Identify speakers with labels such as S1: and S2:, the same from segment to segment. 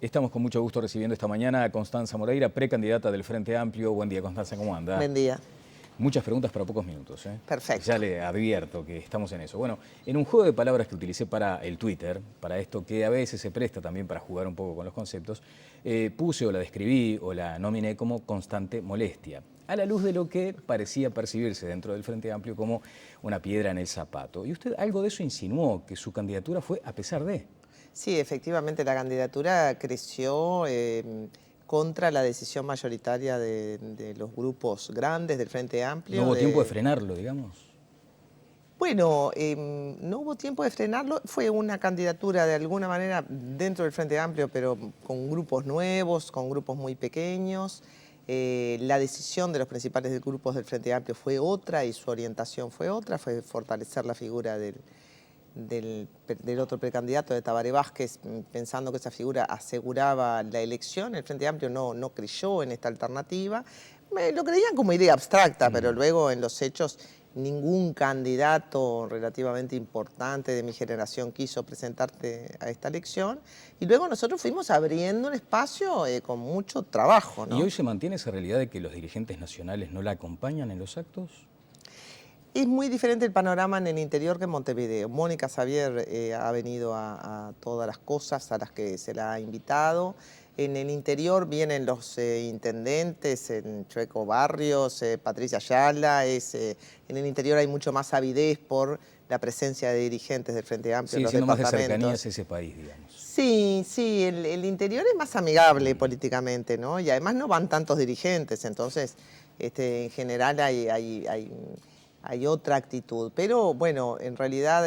S1: Estamos con mucho gusto recibiendo esta mañana a Constanza Moreira, precandidata del Frente Amplio. Buen día, Constanza, ¿cómo anda?
S2: Buen día.
S1: Muchas preguntas para pocos minutos, ¿eh?
S2: Perfecto.
S1: Ya le advierto que estamos en eso. Bueno, en un juego de palabras que utilicé para el Twitter, para esto que a veces se presta también para jugar un poco con los conceptos, puse o la describí o la nominé como constante molestia, a la luz de lo que parecía percibirse dentro del Frente Amplio como una piedra en el zapato. Y usted algo de eso insinuó, que su candidatura fue a pesar de...
S2: Sí, efectivamente la candidatura creció contra la decisión mayoritaria de los grupos grandes del Frente Amplio.
S1: ¿No hubo tiempo de frenarlo, digamos?
S2: Bueno, no hubo tiempo de frenarlo. Fue una candidatura de alguna manera dentro del Frente Amplio, pero con grupos nuevos, con grupos muy pequeños. La decisión de los principales grupos del Frente Amplio fue otra y su orientación fue otra, fue fortalecer la figura del otro precandidato de Tabaré Vázquez, pensando que esa figura aseguraba la elección. El Frente Amplio no creyó en esta alternativa. Lo creían como idea abstracta, pero luego en los hechos ningún candidato relativamente importante de mi generación quiso presentarse a esta elección. Y luego nosotros fuimos abriendo un espacio con mucho trabajo, ¿no?
S1: ¿Y hoy se mantiene esa realidad de que los dirigentes nacionales no la acompañan en los actos?
S2: Es muy diferente el panorama en el interior que en Montevideo. Mónica Xavier ha venido a todas las cosas a las que se la ha invitado. En el interior vienen los intendentes, en Chueco Barrios, Patricia Ayala. En el interior hay mucho más avidez por la presencia de dirigentes del Frente Amplio en los
S1: siendo más de
S2: departamentos.
S1: cercanías ese país, digamos.
S2: Sí, el interior es más amigable políticamente, ¿no? Y además no van tantos dirigentes, entonces en general hay otra actitud. Pero bueno, en realidad,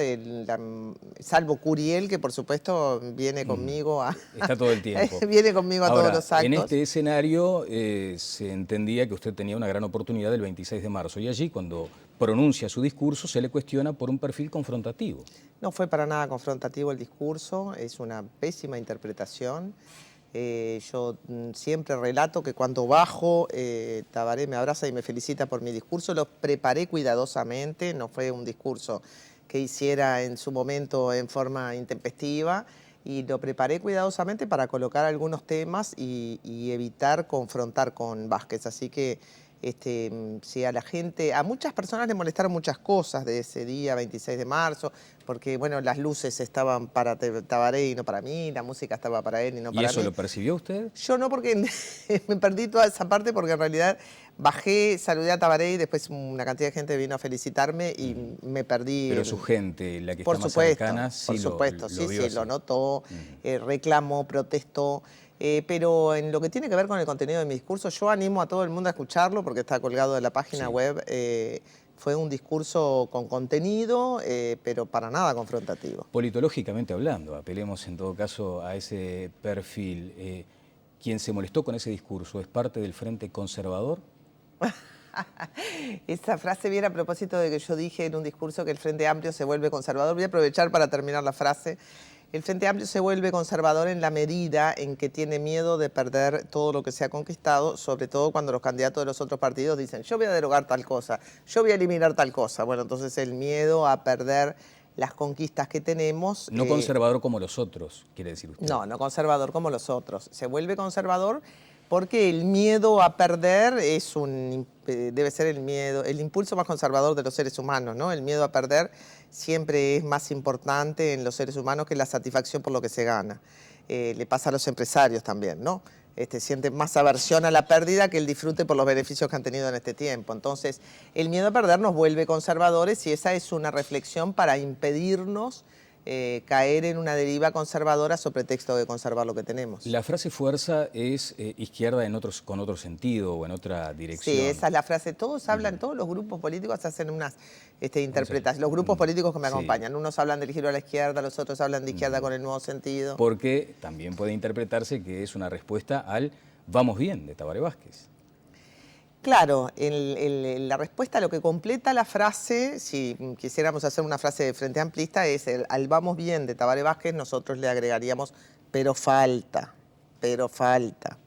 S2: salvo Curiel, que por supuesto viene conmigo
S1: Está todo el tiempo.
S2: viene conmigo a
S1: Ahora,
S2: todos los actos.
S1: en este escenario se entendía que usted tenía una gran oportunidad el 26 de marzo y allí cuando pronuncia su discurso se le cuestiona por un perfil confrontativo.
S2: No fue para nada confrontativo el discurso, es una pésima interpretación. Yo siempre relato que cuando bajo, Tabaré me abraza y me felicita por mi discurso. Lo preparé cuidadosamente, no fue un discurso que hiciera en su momento en forma intempestiva, y lo preparé cuidadosamente para colocar algunos temas y evitar confrontar con Vázquez. Así que si a muchas personas les molestaron muchas cosas de ese día, 26 de marzo, porque bueno, las luces estaban para Tabaré y no para mí, la música estaba para él y no para mí.
S1: ¿Y eso lo percibió usted?
S2: Yo no, porque me perdí toda esa parte, porque en realidad bajé, saludé a Tabaré y después una cantidad de gente vino a felicitarme y me perdí.
S1: Pero su gente, la que
S2: Por
S1: está más
S2: supuesto,
S1: cercana, sí
S2: por supuesto,
S1: lo vio
S2: sí,
S1: así.
S2: lo notó, reclamó, protestó. Pero en lo que tiene que ver con el contenido de mi discurso, yo animo a todo el mundo a escucharlo porque está colgado de la página web. Fue un discurso con contenido, pero para nada confrontativo.
S1: Politológicamente hablando, apelemos en todo caso a ese perfil. ¿Quien se molestó con ese discurso es parte del Frente Conservador?
S2: Esa frase viene a propósito de que yo dije en un discurso que el Frente Amplio se vuelve conservador. Voy a aprovechar para terminar la frase. El Frente Amplio se vuelve conservador en la medida en que tiene miedo de perder todo lo que se ha conquistado, sobre todo cuando los candidatos de los otros partidos dicen: yo voy a derogar tal cosa, yo voy a eliminar tal cosa. Bueno, entonces el miedo a perder las conquistas que tenemos.
S1: No conservador como los otros, quiere decir usted.
S2: No conservador como los otros. Se vuelve conservador porque el miedo a perder debe ser el impulso más conservador de los seres humanos, ¿no? El miedo a perder siempre es más importante en los seres humanos que la satisfacción por lo que se gana. Le pasa a los empresarios también, ¿no? Sienten más aversión a la pérdida que el disfrute por los beneficios que han tenido en este tiempo. Entonces, el miedo a perder nos vuelve conservadores, y esa es una reflexión para impedirnos caer en una deriva conservadora sobre pretexto de conservar lo que tenemos.
S1: La frase fuerza es izquierda con otro sentido o en otra dirección.
S2: Sí, esa es la frase. Todos hablan, todos los grupos políticos hacen unas interpretaciones. Los grupos políticos que me acompañan, unos hablan del giro a la izquierda, los otros hablan de izquierda con el nuevo sentido.
S1: Porque también puede interpretarse que es una respuesta al vamos bien de Tabaré Vázquez.
S2: Claro, la respuesta, lo que completa la frase, si quisiéramos hacer una frase de Frente Amplista, es al vamos bien de Tabaré Vázquez, nosotros le agregaríamos pero falta, pero falta.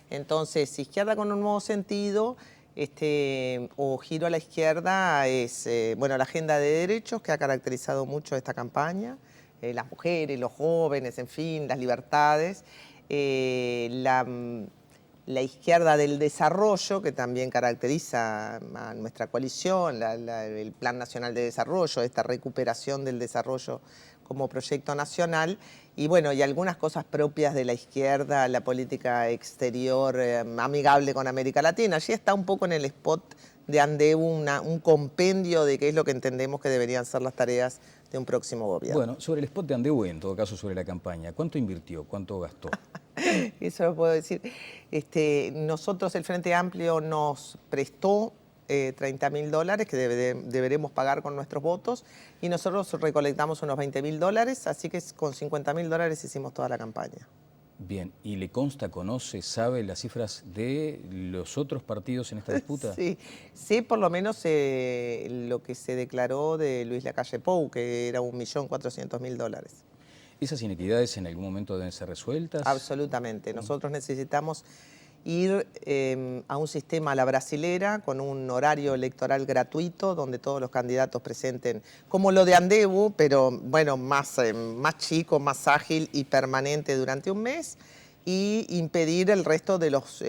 S2: Entonces, izquierda con un nuevo sentido, o giro a la izquierda, es bueno, la agenda de derechos que ha caracterizado mucho esta campaña, las mujeres, los jóvenes, en fin, las libertades. la izquierda del desarrollo, que también caracteriza a nuestra coalición, el Plan Nacional de Desarrollo, esta recuperación del desarrollo como proyecto nacional, y bueno, y algunas cosas propias de la izquierda, la política exterior amigable con América Latina. Allí está un poco en el spot de Andeu un compendio de qué es lo que entendemos que deberían ser las tareas de un próximo gobierno.
S1: Bueno, sobre el spot de Andeu, en todo caso sobre la campaña, ¿cuánto invirtió? ¿Cuánto gastó?
S2: Eso lo puedo decir. Nosotros, el Frente Amplio, nos prestó $30.000 que deberemos pagar con nuestros votos, y nosotros recolectamos unos $20.000, así que con $50.000 hicimos toda la campaña.
S1: Bien, ¿y le consta, conoce, sabe las cifras de los otros partidos en esta disputa?
S2: Sí, sé por lo menos lo que se declaró de Luis Lacalle Pou, que era $1.400.000.
S1: ¿Esas inequidades en algún momento deben ser resueltas?
S2: Absolutamente. Nosotros necesitamos ir a un sistema a la brasilera, con un horario electoral gratuito, donde todos los candidatos presenten, como lo de Andeu, pero bueno, más chico, más ágil y permanente durante un mes, y impedir el resto de los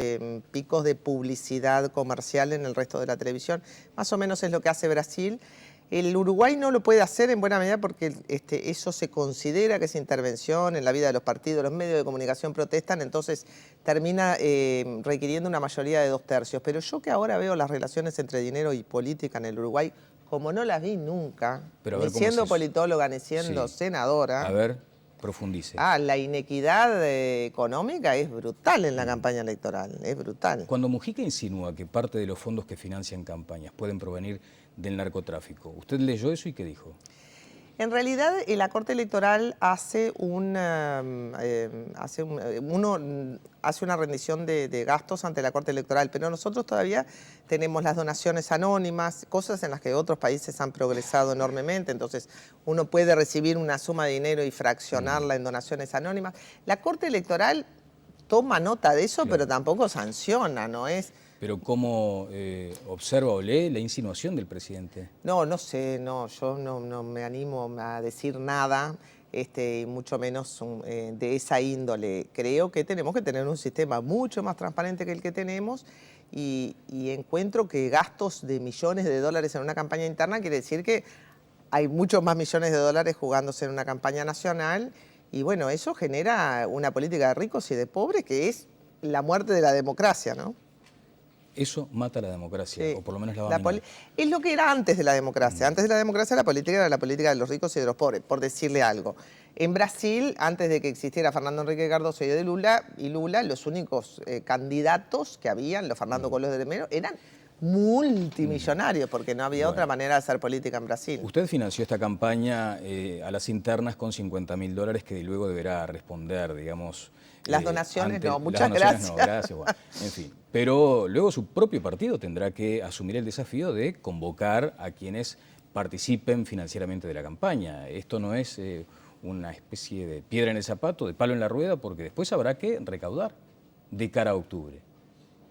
S2: picos de publicidad comercial en el resto de la televisión. Más o menos es lo que hace Brasil. El Uruguay no lo puede hacer en buena medida porque eso se considera que es intervención en la vida de los partidos, los medios de comunicación protestan, entonces termina requiriendo una mayoría de 2/3. Pero yo, que ahora veo las relaciones entre dinero y política en el Uruguay, como no las vi nunca, ni siendo politóloga, ni siendo senadora.
S1: A ver, profundice.
S2: La inequidad económica es brutal en la campaña electoral, es brutal.
S1: Cuando Mujica insinúa que parte de los fondos que financian campañas pueden provenir del narcotráfico, ¿usted leyó eso y qué dijo?
S2: En realidad, la Corte Electoral hace una rendición de gastos ante la Corte Electoral, pero nosotros todavía tenemos las donaciones anónimas, cosas en las que otros países han progresado enormemente. Entonces, uno puede recibir una suma de dinero y fraccionarla en donaciones anónimas. La Corte Electoral toma nota de eso, pero tampoco sanciona, ¿no es?
S1: Pero ¿cómo observa o lee la insinuación del presidente?
S2: No sé, yo no me animo a decir nada, mucho menos de esa índole. Creo que tenemos que tener un sistema mucho más transparente que el que tenemos, y encuentro que gastos de millones de dólares en una campaña interna quiere decir que hay muchos más millones de dólares jugándose en una campaña nacional, y bueno, eso genera una política de ricos y de pobres que es la muerte de la democracia, ¿no?
S1: Eso mata la democracia, o por lo menos la va a minar.
S2: Es lo que era antes de la democracia. Antes de la democracia la política era la política de los ricos y de los pobres, por decirle algo. En Brasil, antes de que existiera Fernando Henrique Cardoso y Lula, los únicos candidatos que habían, los Fernando Collor de Mello, eran multimillonarios, porque no había otra manera de hacer política en Brasil.
S1: Usted financió esta campaña a las internas con $50.000 que luego deberá responder, digamos.
S2: Las donaciones no, muchas gracias.
S1: No, gracias, bueno, en fin. Pero luego su propio partido tendrá que asumir el desafío de convocar a quienes participen financieramente de la campaña. Esto no es una especie de piedra en el zapato, de palo en la rueda, porque después habrá que recaudar de cara a octubre.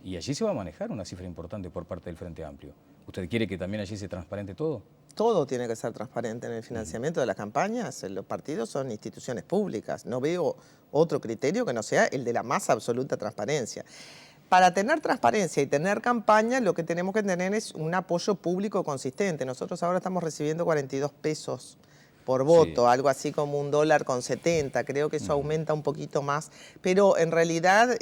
S1: Y allí se va a manejar una cifra importante por parte del Frente Amplio. ¿Usted quiere que también allí se transparente todo?
S2: Todo tiene que ser transparente en el financiamiento de las campañas. Los partidos son instituciones públicas. No veo otro criterio que no sea el de la más absoluta transparencia. Para tener transparencia y tener campaña, lo que tenemos que tener es un apoyo público consistente. Nosotros ahora estamos recibiendo 42 pesos por voto, algo así como $1.70. Creo que eso aumenta un poquito más. Pero en realidad,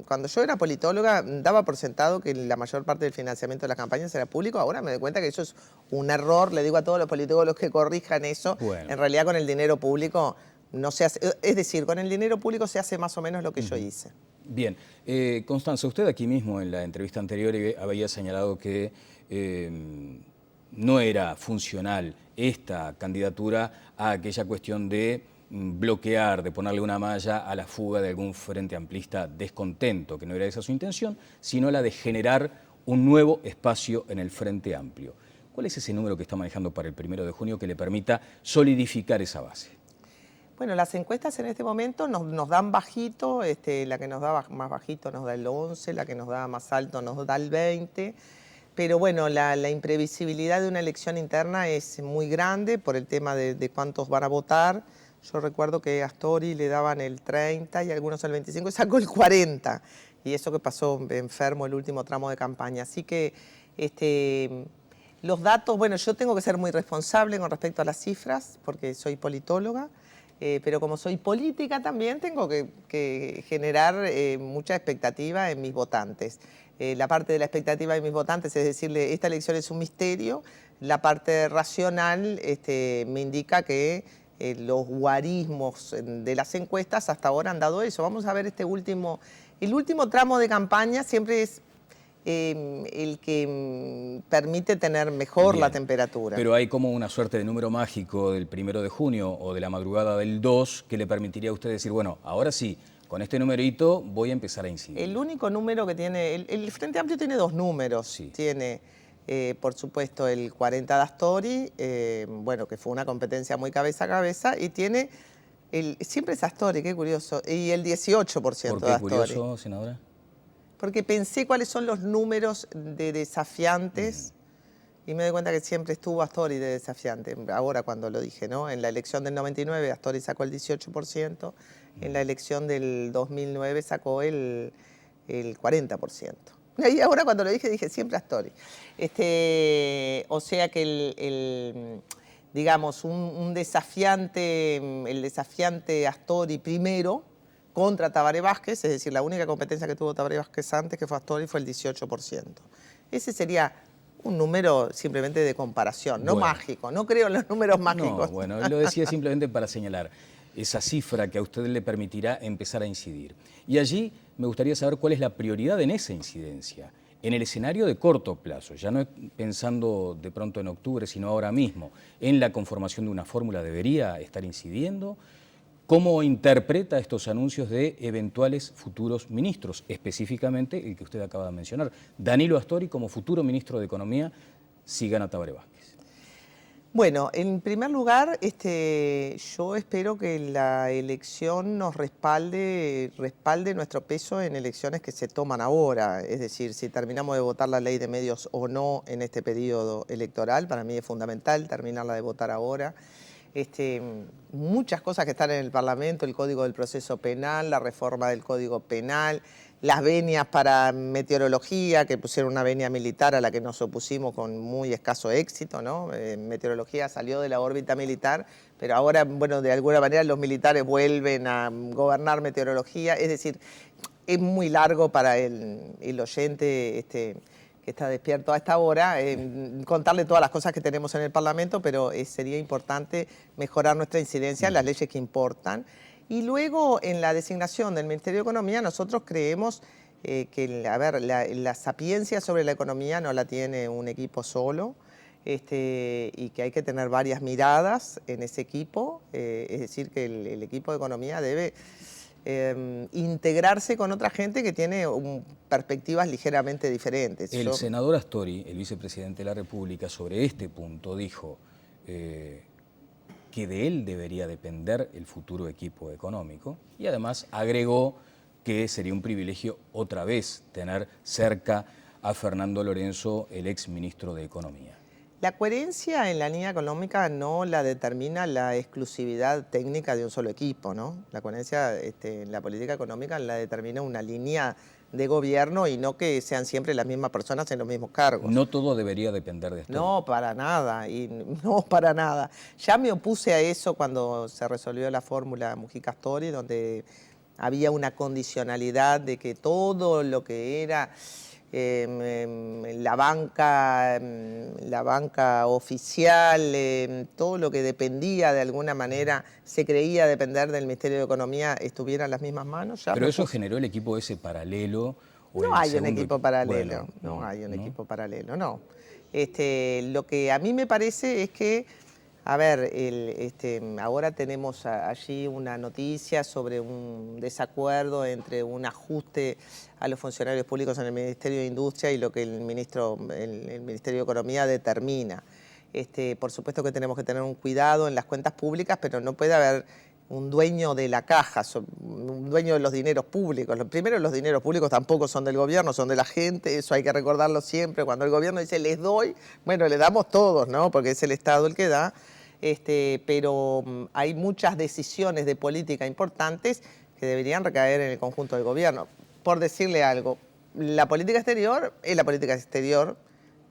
S2: cuando yo era politóloga, daba por sentado que la mayor parte del financiamiento de las campañas era público. Ahora me doy cuenta que eso es un error. Le digo a todos los politólogos que corrijan eso.
S1: Bueno.
S2: En realidad, con el dinero público no se hace. Es decir, con el dinero público se hace más o menos lo que yo hice.
S1: Bien. Constanza, usted aquí mismo en la entrevista anterior había señalado que no era funcional esta candidatura a aquella cuestión de bloquear, de ponerle una malla a la fuga de algún frente amplista descontento, que no era esa su intención, sino la de generar un nuevo espacio en el Frente Amplio. ¿Cuál es ese número que está manejando para el 1 de junio que le permita solidificar esa base?
S2: Bueno, las encuestas en este momento nos dan bajito, la que nos da más bajito nos da el 11, la que nos da más alto nos da el 20, pero bueno, la imprevisibilidad de una elección interna es muy grande por el tema de cuántos van a votar. Yo recuerdo que a Astori le daban el 30 y algunos el 25 y sacó el 40. Y eso que pasó enfermo el último tramo de campaña. Así que los datos, bueno, yo tengo que ser muy responsable con respecto a las cifras porque soy politóloga. Pero como soy política también tengo que generar mucha expectativa en mis votantes. La parte de la expectativa de mis votantes es decirle, esta elección es un misterio. La parte racional me indica que los guarismos de las encuestas hasta ahora han dado eso. Vamos a ver el último tramo de campaña siempre es el que permite tener mejor
S1: Bien,
S2: la temperatura.
S1: pero hay como una suerte de número mágico del 1 de junio o de la madrugada del 2 que le permitiría a usted decir, bueno, ahora sí, con este numerito voy a empezar a incidir.
S2: El único número que tiene, el Frente Amplio tiene dos números.
S1: Sí.
S2: Tiene, por supuesto, el 40 de Astori, bueno, que fue una competencia muy cabeza a cabeza, y tiene, siempre es Astori, qué curioso, y el 18%
S1: ¿Por
S2: de
S1: qué
S2: Astori.
S1: curioso, senadora?
S2: Porque pensé cuáles son los números de desafiantes y me doy cuenta que siempre estuvo Astori de desafiante. Ahora cuando lo dije, ¿no? En la elección del 99 Astori sacó el 18%, en la elección del 2009 sacó el 40%. Y ahora cuando lo dije siempre Astori. O sea que digamos, el desafiante Astori primero, contra Tabaré Vázquez, es decir, la única competencia que tuvo Tabaré Vázquez antes, que fue Astori, fue el 18%. Ese sería un número simplemente de comparación, no mágico, no creo en los números mágicos.
S1: No, bueno, lo decía simplemente para señalar esa cifra que a usted le permitirá empezar a incidir. Y allí me gustaría saber cuál es la prioridad en esa incidencia, en el escenario de corto plazo, ya no pensando de pronto en octubre, sino ahora mismo, en la conformación de una fórmula, ¿debería estar incidiendo? ¿Cómo interpreta estos anuncios de eventuales futuros ministros, específicamente el que usted acaba de mencionar, Danilo Astori como futuro ministro de Economía si gana Tabaré Vázquez?
S2: Bueno, en primer lugar, yo espero que la elección nos respalde nuestro peso en elecciones que se toman ahora. Es decir, si terminamos de votar la ley de medios o no en este periodo electoral, para mí es fundamental terminarla de votar ahora. Muchas cosas que están en el Parlamento, el Código del Proceso Penal, la reforma del Código Penal, las venias para meteorología, que pusieron una venia militar a la que nos opusimos con muy escaso éxito, ¿no? Meteorología salió de la órbita militar, pero ahora, bueno, de alguna manera los militares vuelven a gobernar meteorología, es decir, es muy largo para el oyente que está despierto a esta hora, contarle todas las cosas que tenemos en el Parlamento, pero sería importante mejorar nuestra incidencia en las leyes que importan. Y luego, en la designación del Ministerio de Economía, nosotros creemos que, a ver, la sapiencia sobre la economía no la tiene un equipo solo, y que hay que tener varias miradas en ese equipo, es decir, que el equipo de economía debe integrarse con otra gente que tiene perspectivas ligeramente diferentes.
S1: El senador Astori, el vicepresidente de la República, sobre este punto dijo que de él debería depender el futuro equipo económico y además agregó que sería un privilegio otra vez tener cerca a Fernando Lorenzo, el ex ministro de Economía.
S2: La coherencia en la línea económica no la determina la exclusividad técnica de un solo equipo, ¿no? La coherencia en la política económica la determina una línea de gobierno y no que sean siempre las mismas personas en los mismos cargos.
S1: No todo debería depender de esto.
S2: No, para nada, no para nada. Ya me opuse a eso cuando se resolvió la fórmula Mujica-Astori, donde había una condicionalidad de que todo lo que era la banca oficial, todo lo que dependía de alguna manera, se creía depender del Ministerio de Economía, estuviera en las mismas manos. Ya
S1: pero eso generó el equipo ese paralelo.
S2: No hay un equipo paralelo, no hay un equipo paralelo, no. Lo que a mí me parece es que, a ver, ahora tenemos allí una noticia sobre un desacuerdo entre un ajuste a los funcionarios públicos en el Ministerio de Industria y lo que el Ministerio de Economía determina. Por supuesto que tenemos que tener un cuidado en las cuentas públicas, pero no puede haber un dueño de la caja, un dueño de los dineros públicos. Primero, los dineros públicos tampoco son del gobierno, son de la gente, eso hay que recordarlo siempre. Cuando el gobierno dice les doy, bueno, le damos todos, ¿no? Porque es el Estado el que da. pero hay muchas decisiones de política importantes que deberían recaer en el conjunto del gobierno. Por decirle algo, la política exterior es la política exterior,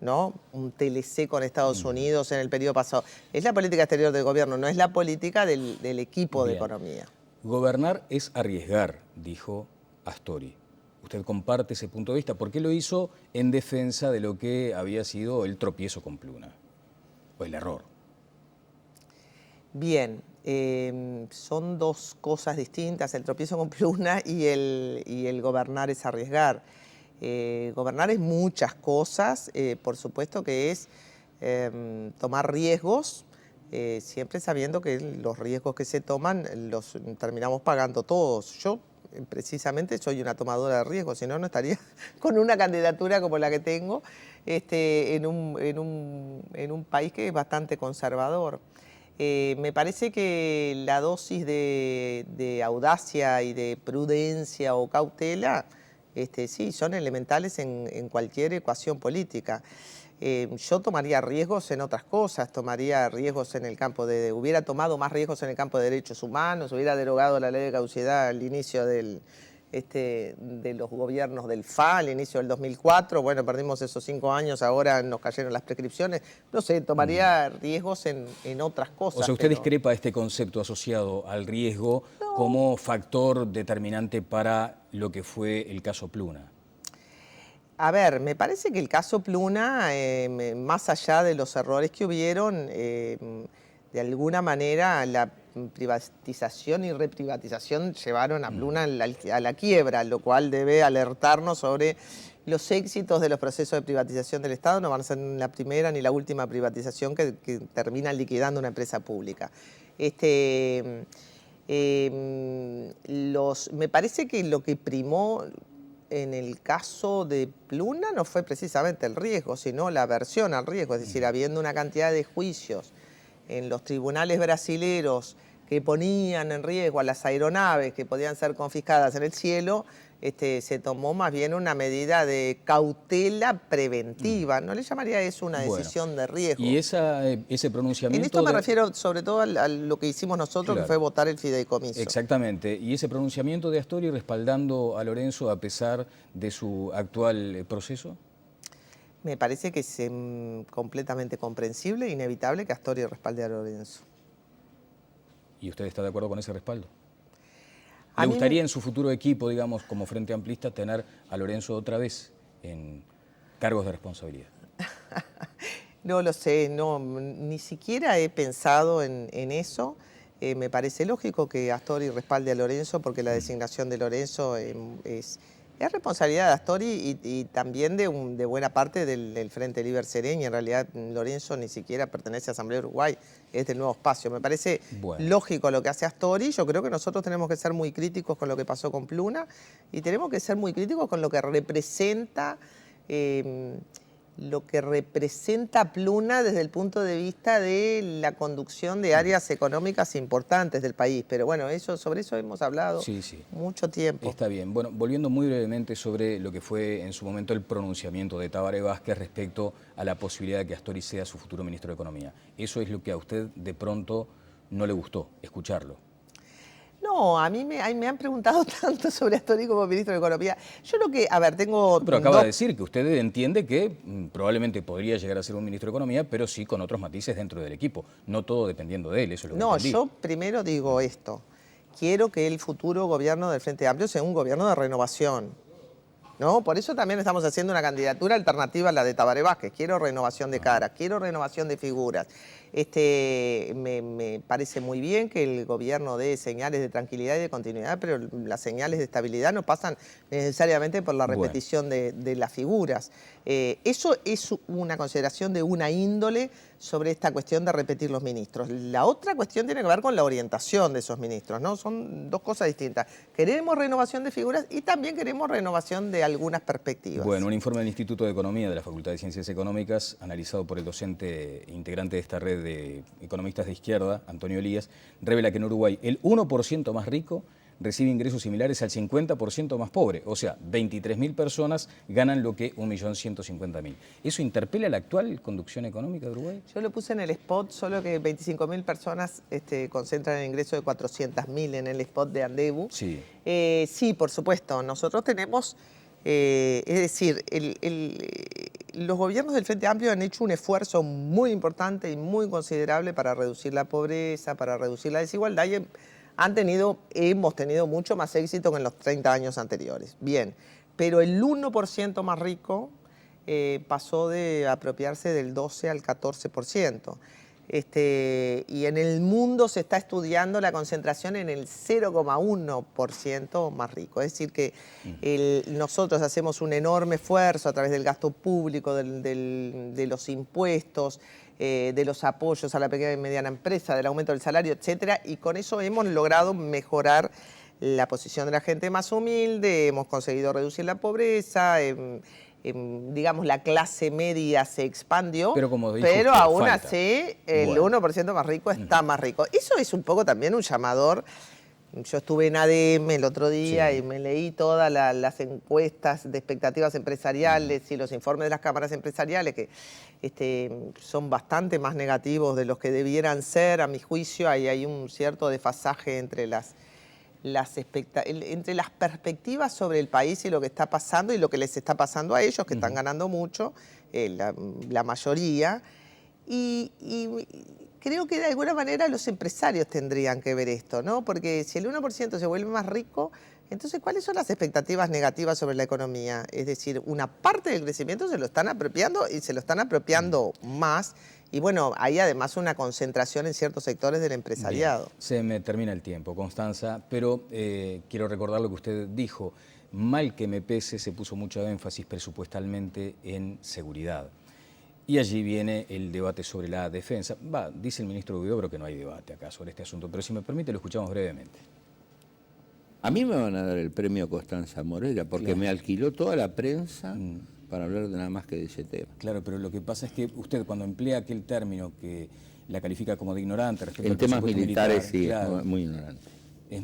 S2: ¿no? Un TLC con Estados Unidos en el periodo pasado. Es la política exterior del gobierno, no es la política del equipo de
S1: Bien.
S2: economía.
S1: Gobernar es arriesgar, dijo Astori. ¿Usted comparte ese punto de vista? ¿Por qué lo hizo en defensa de lo que había sido el tropiezo con Pluna? O el error.
S2: Bien, son dos cosas distintas, el tropiezo con Pluna y el gobernar es arriesgar. Gobernar es muchas cosas, por supuesto que es tomar riesgos, siempre sabiendo que los riesgos que se toman los terminamos pagando todos. Yo precisamente soy una tomadora de riesgos, si no, no estaría con una candidatura como la que tengo en un país que es bastante conservador. Me parece que la dosis de audacia y de prudencia o cautela sí, son elementales en cualquier ecuación política. Yo tomaría riesgos en otras cosas, tomaría riesgos en el campo hubiera tomado más riesgos en el campo de derechos humanos, hubiera derogado la ley de caducidad al inicio de los gobiernos del FA, al inicio del 2004, bueno, perdimos esos 5 años, ahora nos cayeron las prescripciones, no sé, tomaría riesgos en otras cosas.
S1: O sea, ¿usted discrepa este concepto asociado al riesgo como factor determinante para lo que fue el caso Pluna?
S2: A ver, me parece que el caso Pluna, más allá de los errores que hubieron, de alguna manera la privatización y reprivatización llevaron a Pluna a la quiebra, lo cual debe alertarnos sobre los éxitos de los procesos de privatización del Estado. No van a ser ni la primera ni la última privatización que termina liquidando una empresa pública. Me parece que lo que primó en el caso de Pluna no fue precisamente el riesgo, sino la aversión al riesgo, es decir, habiendo una cantidad de juicios en los tribunales brasileros que ponían en riesgo a las aeronaves que podían ser confiscadas en el cielo, se tomó más bien una medida de cautela preventiva. No le llamaría eso una decisión de riesgo.
S1: Y ese pronunciamiento...
S2: En esto me refiero sobre todo a lo que hicimos nosotros, claro, que fue votar el fideicomiso.
S1: Exactamente. Y ese pronunciamiento de Astori respaldando a Lorenzo a pesar de su actual proceso.
S2: Me parece que es completamente comprensible e inevitable que Astori respalde a Lorenzo.
S1: ¿Y usted está de acuerdo con ese respaldo? ¿Le gustaría en su futuro equipo, digamos, como Frente Amplista, tener a Lorenzo otra vez en cargos de responsabilidad?
S2: No lo sé, no, ni siquiera he pensado en eso. Me parece lógico que Astori respalde a Lorenzo porque la designación de Lorenzo es responsabilidad de Astori y también de buena parte del Frente Liber Sereni. En realidad Lorenzo ni siquiera pertenece a Asamblea Uruguay, es del Nuevo Espacio. Me parece lógico lo que hace Astori. Yo creo que nosotros tenemos que ser muy críticos con lo que pasó con Pluna y tenemos que ser muy críticos con lo que representa Pluna desde el punto de vista de la conducción de áreas económicas importantes del país. Pero bueno, sobre eso hemos hablado mucho tiempo.
S1: Está bien. Bueno, volviendo muy brevemente sobre lo que fue en su momento el pronunciamiento de Tabaré Vázquez respecto a la posibilidad de que Astori sea su futuro ministro de Economía. Eso es lo que a usted de pronto no le gustó, escucharlo.
S2: No, a mí me han preguntado tanto sobre Astori como ministro de Economía. Yo lo que, a ver, tengo...
S1: Pero acaba de decir que usted entiende que probablemente podría llegar a ser un ministro de Economía, pero sí con otros matices dentro del equipo. No todo dependiendo de él, eso es lo que entendí.
S2: Yo primero digo esto. Quiero que el futuro gobierno del Frente Amplio sea un gobierno de renovación, ¿no? Por eso también estamos haciendo una candidatura alternativa a la de Tabaré Vázquez. Quiero renovación de caras, quiero renovación de figuras. Me parece muy bien que el gobierno dé señales de tranquilidad y de continuidad, pero las señales de estabilidad no pasan necesariamente por la repetición de las figuras. Eso es una consideración de una índole sobre esta cuestión de repetir los ministros. La otra cuestión tiene que ver con la orientación de esos ministros, ¿no? Son dos cosas distintas. Queremos renovación de figuras y también queremos renovación de algunas perspectivas.
S1: Bueno, un informe del Instituto de Economía de la Facultad de Ciencias Económicas, analizado por el docente integrante de esta red de economistas de izquierda, Antonio Elías, revela que en Uruguay el 1% más rico recibe ingresos similares al 50% más pobre. O sea, 23.000 personas ganan lo que 1.150.000. ¿Eso interpela la actual conducción económica de Uruguay?
S2: Yo lo puse en el spot, solo que 25.000 personas concentran el ingreso de 400.000 en el spot de Andebu.
S1: Sí.
S2: Sí, por supuesto. Nosotros tenemos, es decir, los gobiernos del Frente Amplio han hecho un esfuerzo muy importante y muy considerable para reducir la pobreza, para reducir la desigualdad y hemos tenido mucho más éxito que en los 30 años anteriores. Bien, pero el 1% más rico pasó de apropiarse del 12 al 14%. Y en el mundo se está estudiando la concentración en el 0,1% más rico. Es decir, que nosotros hacemos un enorme esfuerzo a través del gasto público, de los impuestos, de los apoyos a la pequeña y mediana empresa, del aumento del salario, etcétera, y con eso hemos logrado mejorar la posición de la gente más humilde, hemos conseguido reducir la pobreza, digamos, la clase media se expandió,
S1: pero
S2: aún así el 1% más rico está más rico. Eso es un poco también un llamador. Yo estuve en ADM el otro día y me leí todas las encuestas de expectativas empresariales y los informes de las cámaras empresariales que son bastante más negativos de los que debieran ser, a mi juicio. Ahí hay un cierto desfasaje entre las perspectivas sobre el país y lo que está pasando y lo que les está pasando a ellos, que están ganando mucho, la mayoría. Y creo que de alguna manera los empresarios tendrían que ver esto, ¿no? Porque si el 1% se vuelve más rico, entonces, ¿cuáles son las expectativas negativas sobre la economía? Es decir, una parte del crecimiento se lo están apropiando y se lo están apropiando más. Y bueno, hay además una concentración en ciertos sectores del empresariado.
S1: Bien, se me termina el tiempo, Constanza, pero quiero recordar lo que usted dijo. Mal que me pese, se puso mucho énfasis presupuestalmente en seguridad. Y allí viene el debate sobre la defensa. Dice el ministro Huidobro que no hay debate acá sobre este asunto, pero si me permite lo escuchamos brevemente.
S3: A mí me van a dar el premio Constanza Morella porque me alquiló toda la prensa para hablar de nada más que de ese tema.
S1: Claro, pero lo que pasa es que usted cuando emplea aquel término que la califica como de ignorante respecto
S3: en temas militares
S1: militar,
S3: sí,
S1: claro,
S3: muy ignorante.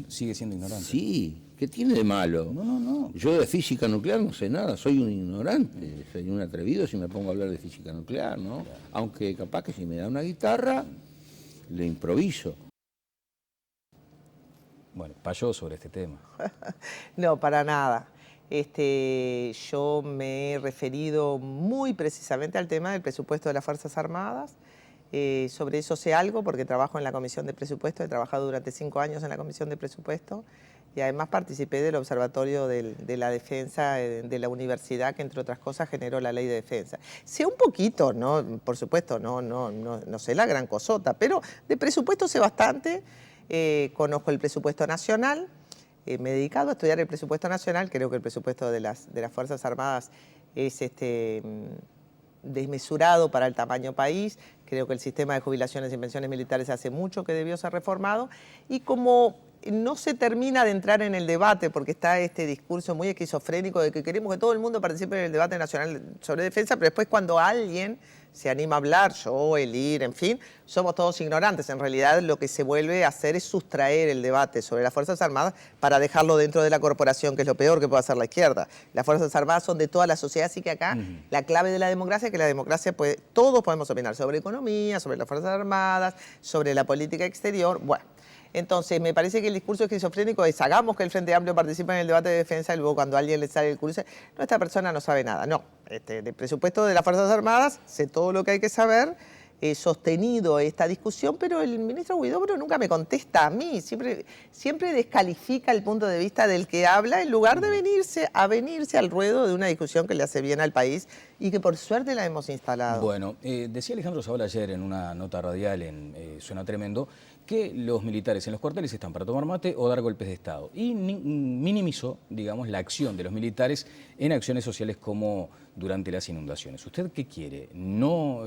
S1: ¿Sigue siendo ignorante?
S3: Sí, ¿qué tiene de malo?
S1: No.
S3: Yo de física nuclear no sé nada, soy un ignorante, soy un atrevido si me pongo a hablar de física nuclear, ¿no? Claro. Aunque capaz que si me da una guitarra, le improviso.
S1: Bueno, falló sobre este tema.
S2: No, para nada. Yo me he referido muy precisamente al tema del presupuesto de las Fuerzas Armadas. Sobre eso sé algo porque trabajo en la Comisión de Presupuesto, he trabajado durante 5 años en la Comisión de Presupuesto y además participé del Observatorio de la Defensa de la universidad, que entre otras cosas generó la Ley de Defensa. Sé un poquito, ¿no? Por supuesto, no sé la gran cosota, pero de presupuesto sé bastante. Conozco el presupuesto nacional, me he dedicado a estudiar el presupuesto nacional, creo que el presupuesto de las Fuerzas Armadas es desmesurado para el tamaño país, creo que el sistema de jubilaciones y pensiones militares hace mucho que debió ser reformado y como no se termina de entrar en el debate porque está este discurso muy esquizofrénico de que queremos que todo el mundo participe en el debate nacional sobre defensa, pero después cuando alguien se anima a hablar, yo, Elir, en fin, somos todos ignorantes. En realidad lo que se vuelve a hacer es sustraer el debate sobre las Fuerzas Armadas para dejarlo dentro de la corporación, que es lo peor que puede hacer la izquierda. Las Fuerzas Armadas son de toda la sociedad, así que acá la clave de la democracia es que la democracia todos podemos opinar sobre economía, sobre las Fuerzas Armadas, sobre la política exterior, bueno. Entonces, me parece que el discurso esquizofrénico es hagamos que el Frente Amplio participe en el debate de defensa y luego cuando a alguien le sale el curso, no, esta persona no sabe nada. No, del presupuesto de las Fuerzas Armadas sé todo lo que hay que saber, he sostenido esta discusión, pero el ministro Huidobro nunca me contesta a mí, siempre descalifica el punto de vista del que habla en lugar de venirse al ruedo de una discusión que le hace bien al país y que por suerte la hemos instalado.
S1: Bueno, decía Alejandro Zabala ayer en una nota radial en Suena Tremendo que los militares en los cuarteles están para tomar mate o dar golpes de Estado y minimizó, digamos, la acción de los militares en acciones sociales como durante las inundaciones. ¿Usted qué quiere? ¿No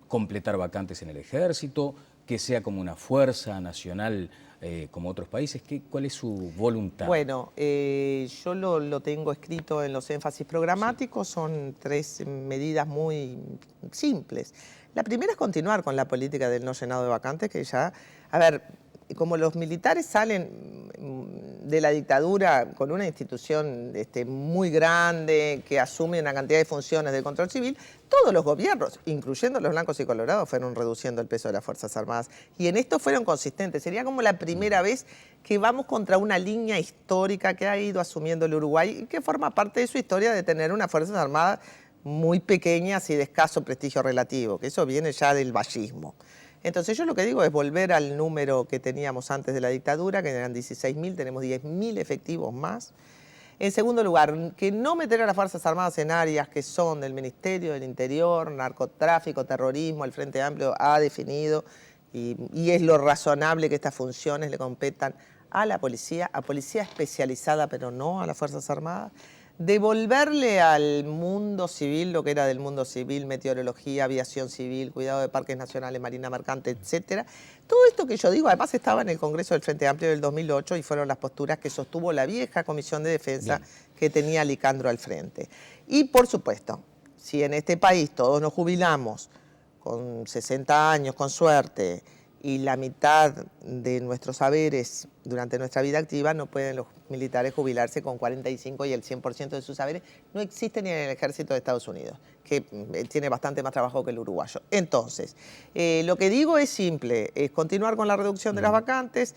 S1: completar vacantes en el ejército? ¿Que sea como una fuerza nacional como otros países? ¿Cuál es su voluntad?
S2: Bueno, yo lo tengo escrito en los énfasis programáticos, son 3 medidas muy simples. La primera es continuar con la política del no llenado de vacantes, que ya, a ver, como los militares salen de la dictadura con una institución muy grande que asume una cantidad de funciones de control civil, todos los gobiernos, incluyendo los blancos y colorados, fueron reduciendo el peso de las Fuerzas Armadas. Y en esto fueron consistentes. Sería como la primera vez que vamos contra una línea histórica que ha ido asumiendo el Uruguay y que forma parte de su historia de tener unas Fuerzas Armadas muy pequeñas y de escaso prestigio relativo, que eso viene ya del vallismo. Entonces yo lo que digo es volver al número que teníamos antes de la dictadura, que eran 16.000, tenemos 10.000 efectivos más. En segundo lugar, que no meter a las Fuerzas Armadas en áreas que son del Ministerio del Interior, narcotráfico, terrorismo, el Frente Amplio ha definido, y es lo razonable que estas funciones le competan a la policía especializada, pero no a las Fuerzas Armadas. Devolverle al mundo civil lo que era del mundo civil, meteorología, aviación civil, cuidado de parques nacionales, marina mercante, etcétera. Todo esto que yo digo, además estaba en el Congreso del Frente Amplio del 2008 y fueron las posturas que sostuvo la vieja Comisión de Defensa que tenía Licandro al frente. Y por supuesto, si en este país todos nos jubilamos con 60 años, con suerte, y la mitad de nuestros saberes durante nuestra vida activa, no pueden los militares jubilarse con 45 y el 100% de sus saberes no existe ni en el ejército de Estados Unidos, que tiene bastante más trabajo que el uruguayo. Entonces, lo que digo es simple, es continuar con la reducción de las vacantes,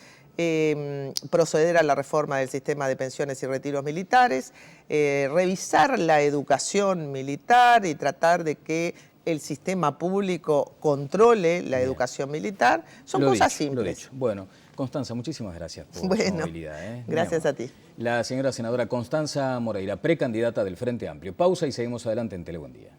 S2: proceder a la reforma del sistema de pensiones y retiros militares, revisar la educación militar y tratar de que el sistema público controle la educación militar, son cosas simples.
S1: Bueno, Constanza, muchísimas gracias por su movilidad.
S2: Gracias a ti.
S1: La señora senadora Constanza Moreira, precandidata del Frente Amplio. Pausa y seguimos adelante en Tele Buen Día.